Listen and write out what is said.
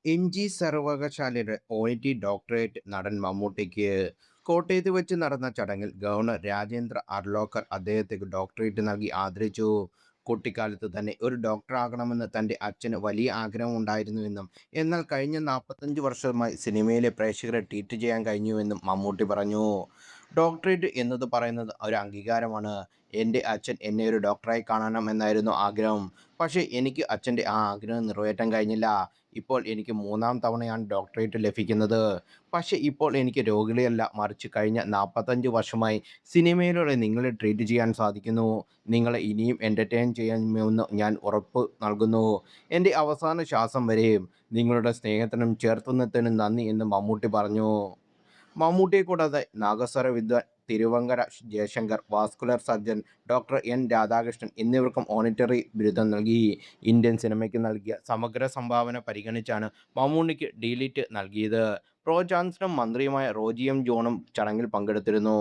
MG സർവകലാശാലയുടെ ONT doctorate നടൻ മമ്മൂട്ടിക്ക് കോട്ടയത്ത് വെച്ച് നടന്ന ചടങ്ങിൽ ഗവർണർ രാജേന്ദ്ര അർലോക്കർ അദ്ദേഹത്തിന് ഡോക്ടറേറ്റ് നൽകി ആദരിച്ചു. കുട്ടിക്കാലത്ത് തന്നെ ഒരു ഡോക്ടറാകണമെന്ന് തൻ്റെ അച്ഛന് വലിയ ആഗ്രഹമുണ്ടായിരുന്നുവെന്നും എന്നാൽ കഴിഞ്ഞ 45 വർഷമായി സിനിമയിലെ പ്രേക്ഷകരെ ട്രീറ്റ് ചെയ്യാൻ കഴിഞ്ഞുവെന്നും മമ്മൂട്ടി പറഞ്ഞു. ഡോക്ടറേറ്റ് എന്നത് പറയുന്നത് ഒരു അംഗീകാരമാണ്. എൻ്റെ അച്ഛൻ എന്നെ ഒരു ഡോക്ടറായി കാണണമെന്നായിരുന്നു ആഗ്രഹം. പക്ഷേ എനിക്ക് അച്ഛൻ്റെ ആ ആഗ്രഹം നിറവേറ്റാൻ കഴിഞ്ഞില്ല. ഇപ്പോൾ എനിക്ക് മൂന്നാം തവണയാണ് ഡോക്ടറേറ്റ് ലഭിക്കുന്നത്. പക്ഷേ ഇപ്പോൾ എനിക്ക് രോഗികളെയല്ല, മറിച്ച് കഴിഞ്ഞ 45 വർഷമായി സിനിമയിലൂടെ നിങ്ങളെ ട്രീറ്റ് ചെയ്യാൻ സാധിക്കുന്നു. നിങ്ങളെ ഇനിയും എൻ്റർടൈൻ ചെയ്യുമെന്ന് ഞാൻ ഉറപ്പ് നൽകുന്നു. എൻ്റെ അവസാന ശ്വാസം വരെയും നിങ്ങളുടെ സ്നേഹത്തിനും ചേർത്തുനിന്നതിനും നന്ദി എന്ന് മമ്മൂട്ടി പറഞ്ഞു. മമ്മൂട്ടിയെ കൂടാതെ നാഗസ്വര വിദ്വാൻ Thiruvankara Jayashankar, vascular surgeon doctor N Radhakrishnan എന്നിവർക്കും ഓണററി ബിരുദം നൽകി. ഇന്ത്യൻ സിനിമയ്ക്ക് നൽകിയ സമഗ്ര സംഭാവന പരിഗണിച്ചാണ് മമ്മൂട്ടിക്ക് ഡി.ലിറ്റ് നൽകിയത്. പ്രോ ചാൻസലറും മന്ത്രിയുമായ റോജി എം. ജോണും ചടങ്ങിൽ പങ്കെടുത്തിരുന്നു.